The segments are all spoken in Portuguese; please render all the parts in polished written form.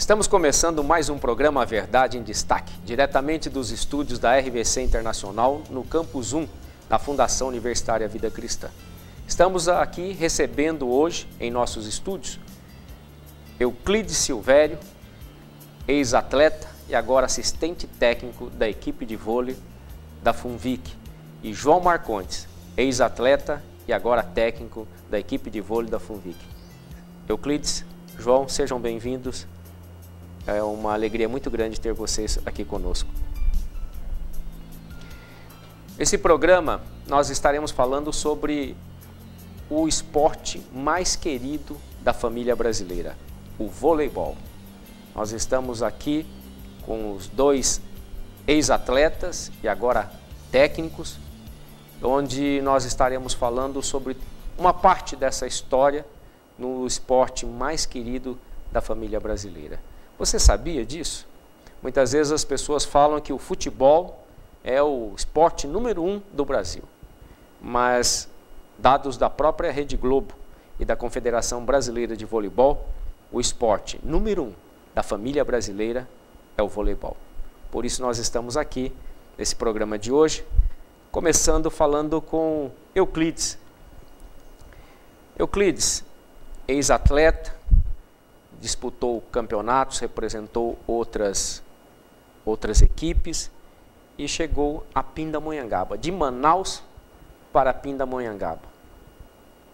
Estamos começando mais um programa A Verdade em Destaque, diretamente dos estúdios da RVC Internacional, no Campus 1, da Fundação Universitária Vida Cristã. Estamos aqui recebendo hoje, em nossos estúdios, Euclides Silvério, ex-atleta e agora assistente técnico da equipe de vôlei da Funvic, e João Marcondes, ex-atleta e agora técnico da equipe de vôlei da Funvic. Euclides, João, sejam bem-vindos. É uma alegria muito grande ter vocês aqui conosco. Esse programa nós estaremos falando sobre o esporte mais querido da família brasileira, o voleibol. Nós estamos aqui com os dois ex-atletas e agora técnicos, onde nós estaremos falando sobre uma parte dessa história no esporte mais querido da família brasileira. Você sabia disso? Muitas vezes as pessoas falam que o futebol é o esporte número 1 do Brasil, mas dados da própria Rede Globo e da Confederação Brasileira de Voleibol, o esporte número 1 da família brasileira é o voleibol. Por isso nós estamos aqui nesse programa de hoje, começando falando com Euclides. Euclides, ex-atleta, disputou campeonatos, representou outras equipes e chegou a Pindamonhangaba, de Manaus para Pindamonhangaba.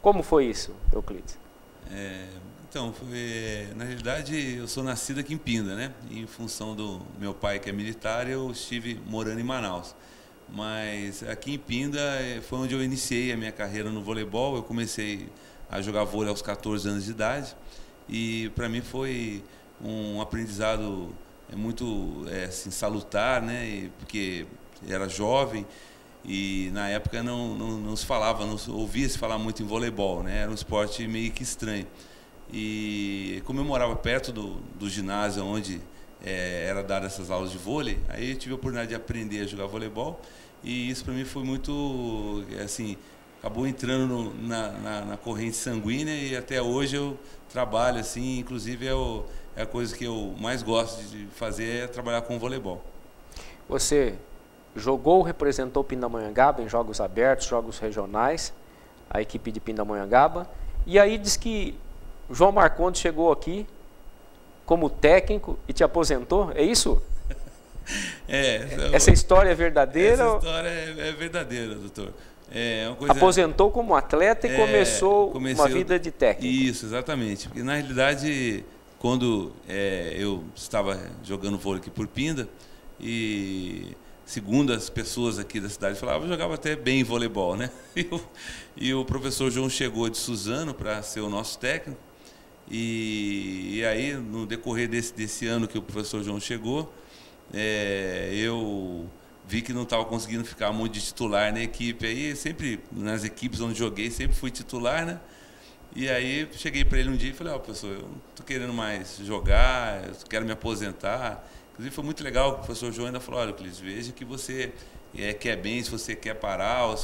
Como foi isso, Euclides? Na realidade, eu sou nascido aqui em Pinda, né? E em função do meu pai, que é militar, eu estive morando em Manaus. Mas aqui em Pinda foi onde eu iniciei a minha carreira no voleibol. Eu comecei a jogar vôlei aos 14 anos de idade. E para mim foi um aprendizado muito assim, salutar, né? Porque era jovem e na época não se falava, não ouvia se falar muito em voleibol, né? Era um esporte meio que estranho. E como eu morava perto do ginásio onde era dada essas aulas de vôlei, aí eu tive a oportunidade de aprender a jogar voleibol e isso para mim foi muito, assim, acabou entrando na corrente sanguínea e até hoje eu trabalho assim, inclusive é a coisa que eu mais gosto de fazer é trabalhar com voleibol. Você jogou, representou Pindamonhangaba em jogos abertos, jogos regionais, a equipe de Pindamonhangaba, e aí diz que João Marcondes chegou aqui como técnico e te aposentou, é isso? Essa história é verdadeira? Essa história é verdadeira, doutor. Aposentou como atleta e começou uma vida de técnico. Isso, exatamente. Porque na realidade, quando eu estava jogando vôlei aqui por Pinda, e segundo as pessoas aqui da cidade falavam, eu jogava até bem voleibol, né? E o professor João chegou de Suzano para ser o nosso técnico. E aí, no decorrer desse ano que o professor João chegou, eu vi que não estava conseguindo ficar muito de titular na equipe. Aí, sempre, nas equipes onde joguei, sempre fui titular, né? E aí, cheguei para ele um dia e falei, professor, eu não estou querendo mais jogar, eu quero me aposentar. Inclusive, foi muito legal que o professor João ainda falou, olha, Euclides, veja que você quer bem, se você quer parar, ou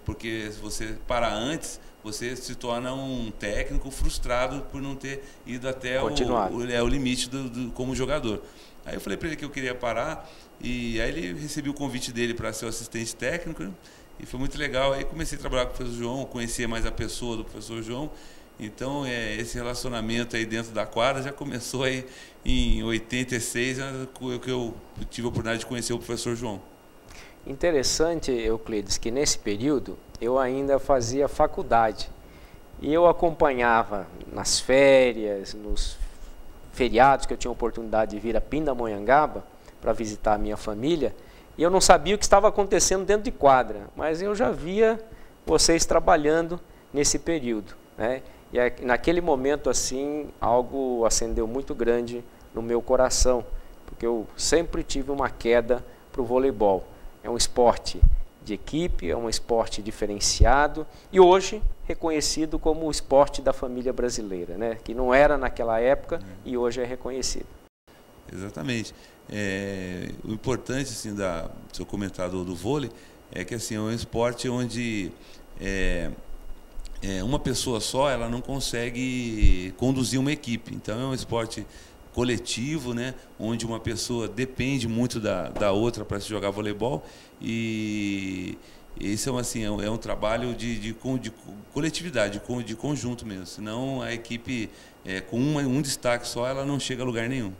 porque se você parar antes, você se torna um técnico frustrado por não ter ido até o limite como jogador. Aí eu falei para ele que eu queria parar, e aí ele recebeu o convite dele para ser o assistente técnico, né? E foi muito legal. Aí comecei a trabalhar com o professor João, conhecer mais a pessoa do professor João. Então, esse relacionamento aí dentro da quadra já começou aí em 86, que eu tive a oportunidade de conhecer o professor João. Interessante, Euclides, que nesse período eu ainda fazia faculdade e eu acompanhava nas férias, nos feriados que eu tinha a oportunidade de vir a Pindamonhangaba para visitar a minha família, e eu não sabia o que estava acontecendo dentro de quadra, mas eu já via vocês trabalhando nesse período, né? E naquele momento assim, algo acendeu muito grande no meu coração, porque eu sempre tive uma queda para o voleibol. É um esporte de equipe, é um esporte diferenciado e hoje reconhecido como o esporte da família brasileira, né? Que não era naquela época e hoje é reconhecido. Exatamente. O importante assim, do seu comentário do vôlei é que assim, é um esporte onde uma pessoa só ela não consegue conduzir uma equipe. Então é um esporte coletivo, né, onde uma pessoa depende muito da outra para se jogar voleibol, e esse é um trabalho de coletividade, de conjunto mesmo, senão a equipe com um destaque só ela não chega a lugar nenhum.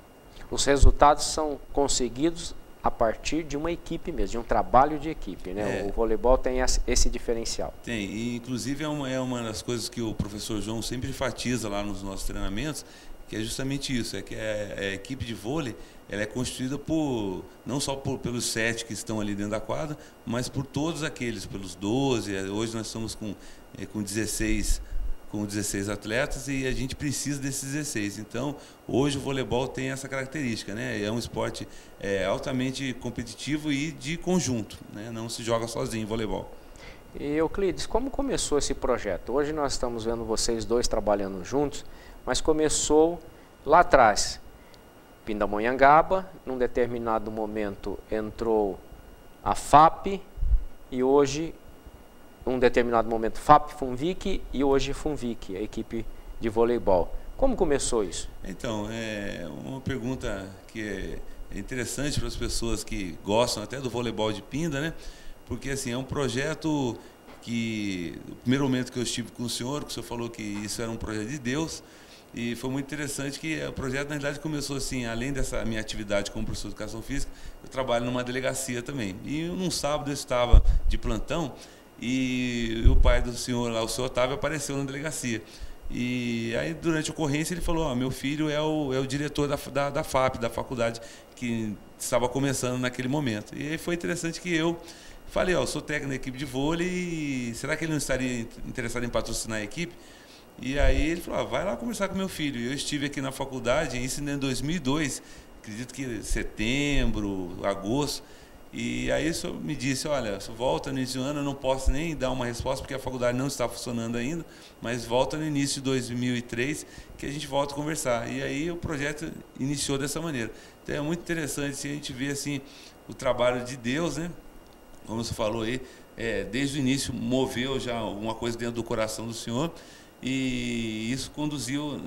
Os resultados são conseguidos a partir de uma equipe mesmo, de um trabalho de equipe, né? O voleibol tem esse diferencial. Tem, e inclusive é uma das coisas que o professor João sempre enfatiza lá nos nossos treinamentos, que é justamente isso, é que a equipe de vôlei ela é constituída não só pelos 7 que estão ali dentro da quadra, mas por todos aqueles, pelos 12, hoje nós estamos com 16 atletas e a gente precisa desses 16. Então, hoje o voleibol tem essa característica, né? É um esporte altamente competitivo e de conjunto, né? Não se joga sozinho em voleibol. E Euclides, como começou esse projeto? Hoje nós estamos vendo vocês dois trabalhando juntos, mas começou lá atrás. Pindamonhangaba, num determinado momento entrou a FAP e hoje, num determinado momento, FAP-Funvic e hoje Funvic, a equipe de voleibol. Como começou isso? Então, é uma pergunta que é interessante para as pessoas que gostam até do voleibol de Pinda, né? Porque assim, é um projeto que, no primeiro momento que eu estive com o senhor falou que isso era um projeto de Deus, e foi muito interessante que o projeto, na verdade, começou assim, além dessa minha atividade como professor de educação física, eu trabalho numa delegacia também. E num sábado eu estava de plantão, e o pai do senhor lá, o senhor Otávio, apareceu na delegacia. E aí, durante a ocorrência, ele falou, meu filho é o diretor da FAP, da faculdade, que estava começando naquele momento. E aí foi interessante que eu falei, eu sou técnico da equipe de vôlei, e será que ele não estaria interessado em patrocinar a equipe? E aí ele falou, vai lá conversar com meu filho. E eu estive aqui na faculdade, isso em 2002, acredito que setembro, agosto. E aí o me disse, olha, volta no início do ano, eu não posso nem dar uma resposta porque a faculdade não está funcionando ainda, mas volta no início de 2003 que a gente volta a conversar. E aí o projeto iniciou dessa maneira. Então é muito interessante se a gente ver assim, o trabalho de Deus, né? Como você falou aí, desde o início moveu já alguma coisa dentro do coração do Senhor, e isso conduziu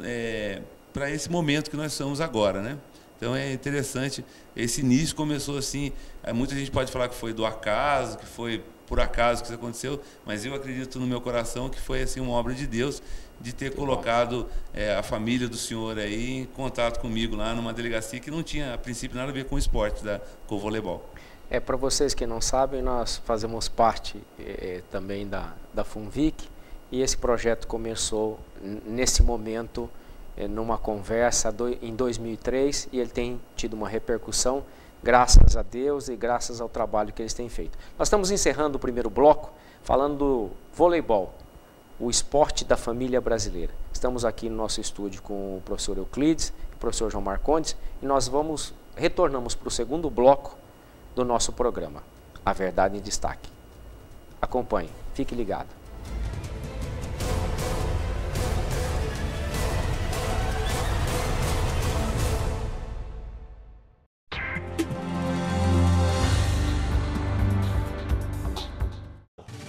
para esse momento que nós estamos agora, né? Então é interessante, esse início começou assim, muita gente pode falar que foi do acaso, que foi por acaso que isso aconteceu, mas eu acredito no meu coração que foi assim uma obra de Deus, de ter colocado a família do senhor aí em contato comigo lá numa delegacia que não tinha a princípio nada a ver com o esporte, com o voleibol. Para vocês que não sabem, nós fazemos parte também da Funvic, e esse projeto começou nesse momento, numa conversa em 2003, e ele tem tido uma repercussão, graças a Deus e graças ao trabalho que eles têm feito. Nós estamos encerrando o primeiro bloco falando do voleibol, o esporte da família brasileira. Estamos aqui no nosso estúdio com o professor Euclides e o professor João Marcondes, e nós retornamos para o segundo bloco do nosso programa, A Verdade em Destaque. Acompanhe, fique ligado.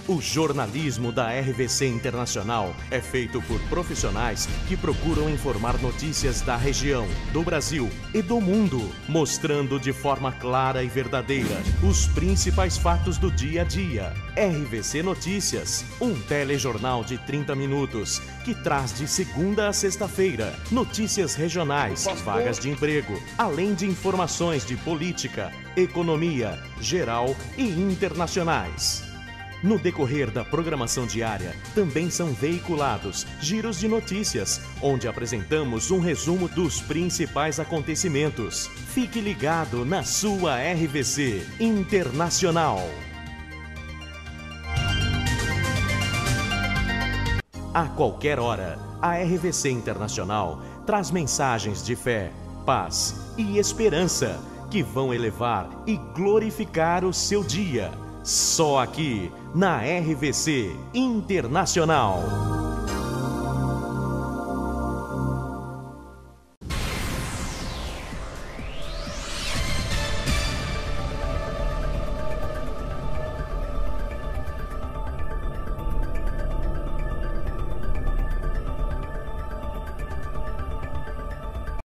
O jornalismo da RVC Internacional é feito por profissionais que procuram informar notícias da região, do Brasil e do mundo, mostrando de forma clara e verdadeira os principais fatos do dia a dia. RVC Notícias, um telejornal de 30 minutos que traz de segunda a sexta-feira notícias regionais, vagas de emprego, além de informações de política, economia, geral e internacionais. No decorrer da programação diária, também são veiculados giros de notícias, onde apresentamos um resumo dos principais acontecimentos. Fique ligado na sua RVC Internacional. A qualquer hora, a RVC Internacional traz mensagens de fé, paz e esperança que vão elevar e glorificar o seu dia. Só aqui, na RVC Internacional.